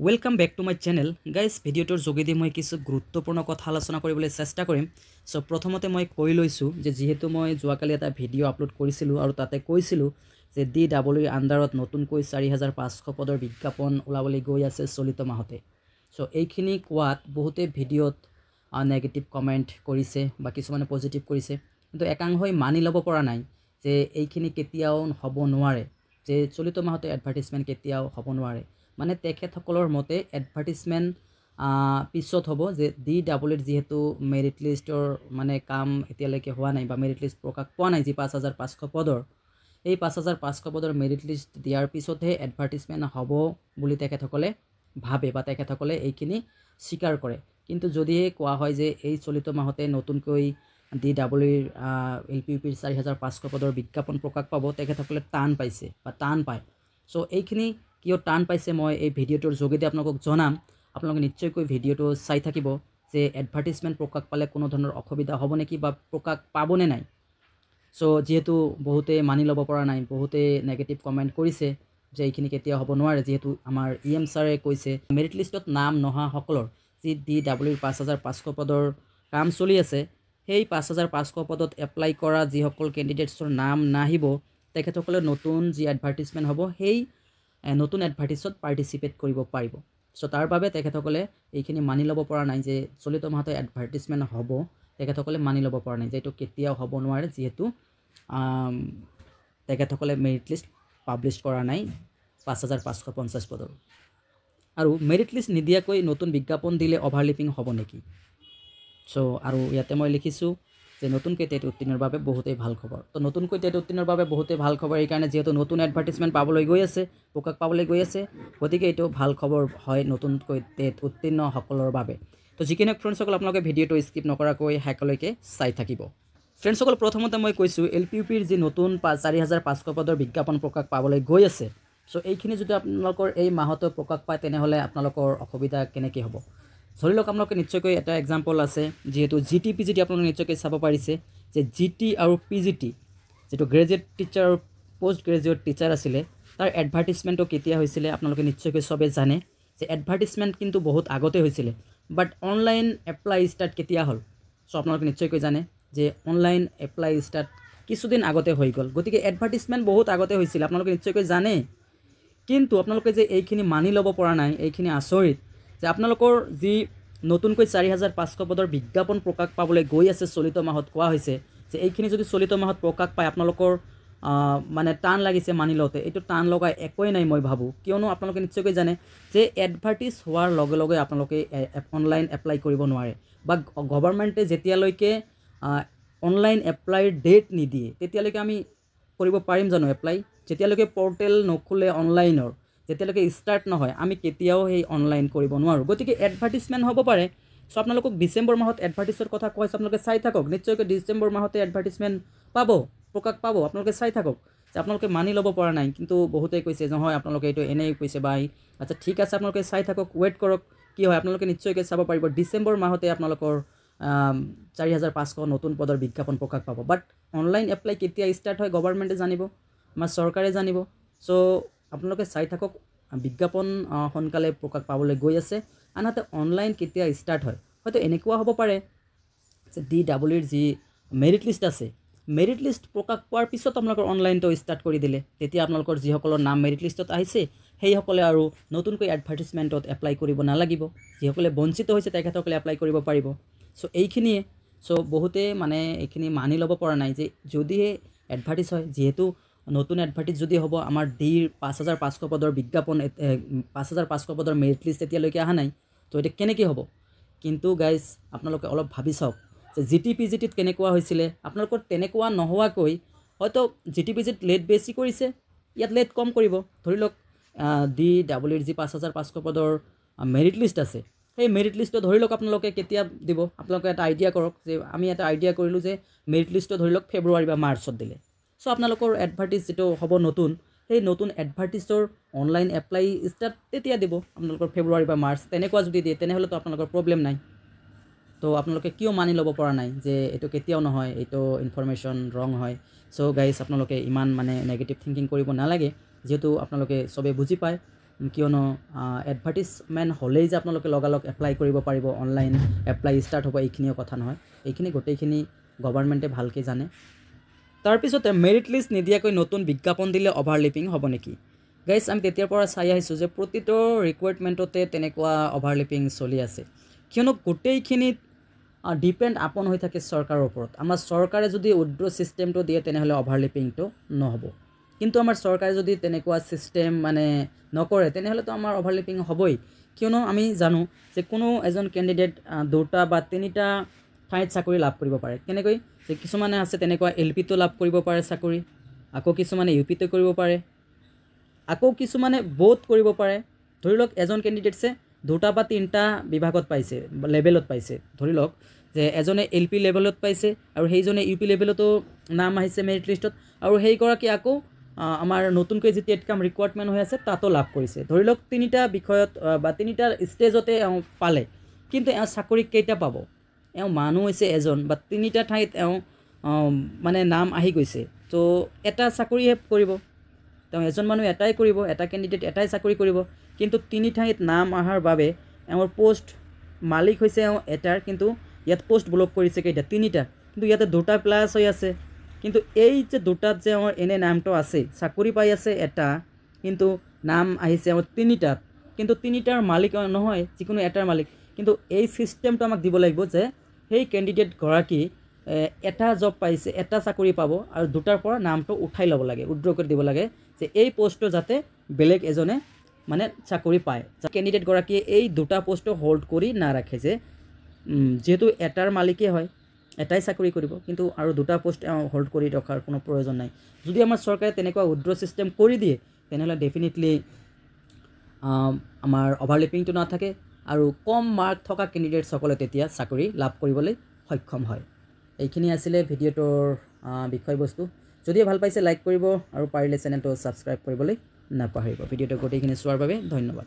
Welcome back to my channel guys ভিডিঅ'টোৰ যোগেদি মই কিছু গুৰুত্বপূৰ্ণ কথা আলোচনা কৰিবলৈ চেষ্টা কৰিম সো প্ৰথমতে মই কৈ লৈছোঁ যে যেহেতু মই যোৱাকালি এটা ভিডিঅ' আপলোড কৰিছিলোঁ আৰু তাতে কৈছিলোঁ যে DWৰ আণ্ডাৰত নতুনকৈ 4500 পদৰ বিজ্ঞাপন ওলাবলৈ গৈ আছে চলিত মাহতে সো এইখিনি কোৱাত বহুতে ভিডিঅ'ত নেগেটিভ কমেণ্ট কৰিছে বা কিছুমানে পজিটিভ কৰিছে কিন্তু একাংশই মানি ল'ব পৰা নাই যে এইখিনি কেতিয়াও হ'ব নোৱাৰে যে চলিত মাহতে এডভাৰটাইজমেণ্ট কেতিয়াও হ'ব নোৱাৰে মানে তেখেতসকলৰ মতে এডভাৰটাইজমেণ্ট পিছত হ'ব যে DWৰ যেহেতু মেৰিট লিষ্টৰ মানে কাম এতিয়ালৈকে হোৱা নাই বা মেৰিট লিষ্ট প্ৰকাশ পোৱা নাই যি 5500 পদৰ এই 5500 পদৰ মেৰিট লিষ্ট দিয়াৰ পিছতহে এডভাৰটাইজমেণ্ট হ'ব বুলি তেখেতসকলে ভাবে বা তেখেতসকলে এইখিনি স্বীকাৰ কৰে কিন্তু যদিহে কোৱা হয় যে এই চলিত মাহতে নতুনকৈ DWৰ LPUPৰ 4500 পদৰ বিজ্ঞাপন প্ৰকাশ পাব তেখেতসকলে টান পাইছে বা টান পায় সো এইখিনি কিয় টান পাইছে মই এই ভিডিঅ'টোৰ যোগেদি আপোনালোকক জনাম আপোনালোকে নিশ্চয়কৈ ভিডিঅ'টো চাই থাকিব যে এডভাৰটাইজমেণ্ট প্ৰকাশ পালে কোনো ধৰণৰ অসুবিধা হ'ব নেকি বা প্ৰকাশ পাবনে নাই সো যেহেতু বহুতে মানি ল'ব পৰা নাই বহুতে নেগেটিভ কমেণ্ট কৰিছে যে এইখিনি কেতিয়া হ'ব নোৱাৰে যেহেতু আমাৰ EM ছাৰে কৈছে মেৰিট লিষ্টত নাম নহা সকলৰ যি DWৰ 5500 পদৰ কাম চলি আছে সেই 5500 পদত এপ্লাই কৰা যিসকল কেণ্ডিডেটছৰ নাম নাহিব তেখেতসকলে নতুন যি এডভাৰটাইজমেণ্ট হ'ব সেই নতুন এডভাৰটাইজত পাৰ্টিচিপেট কৰিব পাৰিব সো তাৰ বাবে তেখেতসকলে এইখিনি মানি ল'ব পৰা নাই যে চলিত মাহতে এডভাৰটাইজমেণ্ট হ'ব তেখেতসকলে মানি ল'ব পৰা নাই যে এইটো কেতিয়াও হ'ব নোৱাৰে যেহেতু তেখেতসকলে মেৰিট লিষ্ট পাব্লিছ কৰা নাই 5550 পদৰ আৰু মেৰিট লিষ্ট নিদিয়াকৈ নতুন বিজ্ঞাপন দিলে অভাৰলিপিং হ'ব নেকি সো আৰু ইয়াতে মই লিখিছোঁ যে নতুনকৈ টেট উত্তীৰ্ণৰ বাবে বহুতেই ভাল খবৰ তো নতুনকৈ টেট উত্তীৰ্ণৰ বাবে বহুতেই ভাল খবৰ এইকাৰণে যেহেতু নতুন এডভাৰটাইজমেণ্ট পাবলৈ গৈ আছে প্ৰকাশ পাবলৈ গৈ আছে গতিকে এইটো ভাল খবৰ হয় নতুনকৈ টেট উত্তীৰ্ণসকলৰ বাবে তো যিখিনি ফ্ৰেণ্ডসকল আপোনালোকে ভিডিঅ'টো স্কিপ নকৰাকৈ শেষলৈকে চাই থাকিব ফ্ৰেণ্ডসকল প্ৰথমতে মই কৈছোঁ LPUPৰ যি নতুন 4500 পদৰ বিজ্ঞাপন প্ৰকাশ পাবলৈ গৈ আছে সো এইখিনি যদি আপোনালোকৰ এই মাহতে প্ৰকাশ পায় তেনেহ'লে আপোনালোকৰ অসুবিধা কেনেকৈ হ'ব ধৰি লওক আপোনালোকে নিশ্চয়কৈ এটা এক্সাম্পল আছে যেহেতু GT PGT আপোনালোকে নিশ্চয়কৈ চাব পাৰিছে যে GT আৰু PGT যেটো গ্ৰেজুৱেট টিচাৰ আৰু পোষ্ট গ্ৰেজুৱেট টিচাৰ আছিলে তাৰ এডভাৰটাইজমেণ্টটো কেতিয়া হৈছিলে আপোনালোকে নিশ্চয়কৈ সবে জানে যে এডভাৰটাইজমেণ্ট কিন্তু বহুত আগতে হৈছিলে বাট অনলাইন এপ্লাই ষ্টাৰ্ট কেতিয়া হ'ল সো আপোনালোকে নিশ্চয়কৈ জানে যে অনলাইন এপ্লাই ষ্টাৰ্ট কিছুদিন আগতে হৈ গ'ল গতিকে এডভাৰটাইজমেণ্ট বহুত আগতে হৈছিল আপোনালোকে নিশ্চয়কৈ জানে কিন্তু আপোনালোকে যে এইখিনি মানি ল'ব পৰা নাই এইখিনি আচৰিত যে আপোনালোকৰ যি নতুনকৈ 4500 পদৰ বিজ্ঞাপন প্ৰকাশ পাবলৈ গৈ আছে চলিত মাহত কোৱা হৈছে যে এইখিনি যদি চলিত মাহত প্ৰকাশ পায় আপোনালোকৰ মানে টান লাগিছে মানি লওঁতে এইটো টান লগাই একোৱেই নাই মই ভাবোঁ কিয়নো আপোনালোকে নিশ্চয়কৈ জানে যে এডভাৰটাইজ হোৱাৰ লগে লগে আপোনালোকে অনলাইন এপ্লাই কৰিব নোৱাৰে বা গভৰ্ণমেণ্টে যেতিয়ালৈকে অনলাইন এপ্লাইৰ ডেট নিদিয়ে তেতিয়ালৈকে আমি কৰিব পাৰিম জানো এপ্লাই যেতিয়ালৈকে পৰ্টেল নখোলে অনলাইনৰ যেতিয়ালৈকে ষ্টাৰ্ট নহয় আমি কেতিয়াও সেই অনলাইন কৰিব নোৱাৰোঁ গতিকে এডভাৰটাইজমেণ্ট হ'ব পাৰে সো আপোনালোকক ডিচেম্বৰ মাহত এডভাৰটাইজৰ কথা কৈছে আপোনালোকে চাই থাকক নিশ্চয়কৈ ডিচেম্বৰ মাহতে এডভাৰটাইজমেণ্ট পাব প্ৰকাশ পাব আপোনালোকে চাই থাকক যে আপোনালোকে মানি ল'ব পৰা নাই কিন্তু বহুতেই কৈছে নহয় আপোনালোকে এইটো এনেই কৈছে বা আচ্ছা ঠিক আছে আপোনালোকে চাই থাকক ৱেইট কৰক কি হয় আপোনালোকে নিশ্চয়কৈ চাব পাৰিব ডিচেম্বৰ মাহতে আপোনালোকৰ 4500 নতুন পদৰ বিজ্ঞাপন প্ৰকাশ পাব বাট অনলাইন এপ্লাই কেতিয়া ষ্টাৰ্ট হয় গভৰ্ণমেণ্টে জানিব আমাৰ চৰকাৰে জানিব সো আপোনালোকে চাই থাকক বিজ্ঞাপন সোনকালে প্ৰকাশ পাবলৈ গৈ আছে আনহাতে অনলাইন কেতিয়া ষ্টাৰ্ট হয় হয়তো এনেকুৱা হ'ব পাৰে যে DWৰ যি মেৰিট লিষ্ট আছে মেৰিট লিষ্ট প্ৰকাশ পোৱাৰ পিছত আপোনালোকৰ অনলাইনটো ষ্টাৰ্ট কৰি দিলে তেতিয়া আপোনালোকৰ যিসকলৰ নাম মেৰিট লিষ্টত আহিছে সেইসকলে আৰু নতুনকৈ এডভাৰটাইজমেণ্টত এপ্লাই কৰিব নালাগিব যিসকলে বঞ্চিত হৈছে তেখেতসকলে এপ্লাই কৰিব পাৰিব সো এইখিনিয়ে সো বহুতে মানে এইখিনি মানি ল'ব পৰা নাই যে যদিহে এডভাৰটাইজ হয় যেহেতু নতুন এডভাৰটাইজ যদি হ'ব আমাৰ ডিৰ 5500 পদৰ বিজ্ঞাপন 5500 পদৰ মেৰিট লিষ্ট এতিয়ালৈকে অহা নাই তো এটা কেনেকৈ হ'ব কিন্তু গাইজ আপোনালোকে অলপ ভাবি চাওক যে GT PGTত কেনেকুৱা হৈছিলে আপোনালোকৰ তেনেকুৱা নোহোৱাকৈ হয়তো GT PGT লেট বেছি কৰিছে ইয়াত লেট কম কৰিব ধৰি লওক DWৰ যি 5500 পদৰ মেৰিট লিষ্ট আছে সেই মেৰিট লিষ্টটো ধৰি লওক আপোনালোকে কেতিয়া দিব আপোনালোকে এটা আইডিয়া কৰক যে আমি এটা আইডিয়া কৰিলোঁ যে মেৰিট লিষ্টটো ধৰি লওক ফেব্ৰুৱাৰী বা মাৰ্চত দিলে সো আপোনালোকৰ এডভাৰটাইজ যেটো হ'ব নতুন সেই নতুন এডভাৰটাইজৰ অনলাইন এপ্লাই ষ্টাৰ্ট তেতিয়া দিব আপোনালোকৰ ফেব্ৰুৱাৰী বা মাৰ্চ তেনেকুৱা যদি দিয়ে তেনেহ'লেতো আপোনালোকৰ প্ৰব্লেম নাই তো আপোনালোকে কিয় মানি ল'ব পৰা নাই যে এইটো কেতিয়াও নহয় এইটো ইনফৰমেশ্যন ৰং হয় সো গাইজ আপোনালোকে ইমান মানে নেগেটিভ থিংকিং কৰিব নালাগে যেহেতু আপোনালোকে চবে বুজি পায় কিয়নো এডভাৰ্টিজমেণ্ট হ'লেই যে আপোনালোকে লগালগ এপ্লাই কৰিব পাৰিব, অনলাইন এপ্লাই ষ্টাৰ্ট হ'ব এইখিনিও কথা নহয়। এইখিনি গোটেইখিনি গভৰ্ণমেণ্টে ভালকৈ জানে। তাৰপিছতে মেৰিট লিষ্ট নিদিয়াকৈ নতুন বিজ্ঞাপন দিলে অভাৰলেপিং হ'ব নেকি? গাইজ আমি তেতিয়াৰ পৰা চাই আহিছোঁ যে প্ৰতিটো ৰিকুৱাৰমেণ্টতে তেনেকুৱা অভাৰলেপিং চলি আছে, কিয়নো গোটেইখিনিত ডিপেণ্ড আপন হৈ থাকে চৰকাৰৰ ওপৰত। আমাৰ চৰকাৰে যদি উইথড্ৰ ছিষ্টেমটো দিয়ে তেনেহ'লে অভাৰলেপিংটো নহ'ব, কিন্তু আমাৰ চৰকাৰে যদি তেনেকুৱা ছিষ্টেম মানে নকৰে তেনেহ'লেতো আমাৰ অভাৰলেপিং হ'বই। কিয়নো আমি জানো যে কোনো এজন কেণ্ডিডেট 2টা বা 3টা ঠাইত চাকৰি লাভ কৰিব পাৰে। কেনেকৈ? যে কিছুমানে আছে তেনেকুৱা LPতো লাভ কৰিব পাৰে চাকৰি, আকৌ কিছুমানে UPতো কৰিব পাৰে, আকৌ কিছুমানে বোথ কৰিব পাৰে। ধৰি লওক এজন কেণ্ডিডেটছে 2টা বা 3টা বিভাগত পাইছে, লেভেলত পাইছে। ধৰি লওক যে এজনে LP লেভেলত পাইছে আৰু সেইজনে UP লেভেলতো নাম আহিছে মেৰিট লিষ্টত, আৰু সেইগৰাকী আকৌ আমাৰ নতুনকৈ যি টেট কাম ৰিকুৱাৰমেণ্ট হৈ আছে তাতো লাভ কৰিছে। ধৰি লওক 3টা বিষয়ত বা 3টা ষ্টেজতে পালে, কিন্তু চাকৰি কেইটা পাব? মানুহ হৈছে এজন বা 3টা ঠাইত মানে নাম আহি গৈছে, তো এটা চাকৰিহে কৰিব। এজন মানুহ এটাই কৰিব, এটা কেণ্ডিডেট এটাই চাকৰি কৰিব, কিন্তু 3 ঠাইত নাম অহাৰ বাবে পোষ্ট মালিক হৈছে এটাৰ, কিন্তু ইয়াত পোষ্ট ব্লক কৰিছে কেইটা? 3টা, কিন্তু ইয়াতে 2টা প্লাছ হৈ আছে। কিন্তু এই যে 2টাত যে এনে নামটো আছে, চাকৰি পাই আছে এটা, কিন্তু নাম আহিছে 3টাত, কিন্তু 3টাৰ মালিক নহয়, যিকোনো এটাৰ মালিক। কিন্তু এই ছিষ্টেমটো আমাক দিব লাগিব যে সেই কেণ্ডিডেটগৰাকী এটা জব পাইছে, এটা চাকৰি পাব, আৰু 2টাৰ পৰা নামটো উঠাই ল'ব লাগে, উইথড্ৰ কৰি দিব লাগে, যে এই পোষ্টটো যাতে বেলেগ এজনে মানে চাকৰি পায়। কেণ্ডিডেটগৰাকীয়ে এই 2টা পোষ্টটো হোল্ড কৰি নাৰাখে, যে যিহেতু এটাৰ মালিকেই হয়, এটাই চাকৰি কৰিব, কিন্তু আৰু 2টা পোষ্ট হোল্ড কৰি ৰখাৰ কোনো প্ৰয়োজন নাই। যদি আমাৰ চৰকাৰে তেনেকুৱা উইথড্ৰ ছিষ্টেম কৰি দিয়ে তেনেহ'লে ডেফিনেটলি আমাৰ অভাৰলেপিংটো নাথাকে, আৰু কম মাৰ্ক থকা কেণ্ডিডেটসকলে তেতিয়া চাকৰি লাভ কৰিবলৈ সক্ষম হয়। এইখিনি আছিলে ভিডিঅ'টোৰ বিষয়বস্তু। যদি ভাল পাইছে লাইক কৰিব, আৰু পাৰিলে চেনেলটো ছাবস্ক্ৰাইব কৰিবলৈ নাপাহৰিব। ভিডিঅ'টো গোটেইখিনি চোৱাৰ বাবে ধন্যবাদ।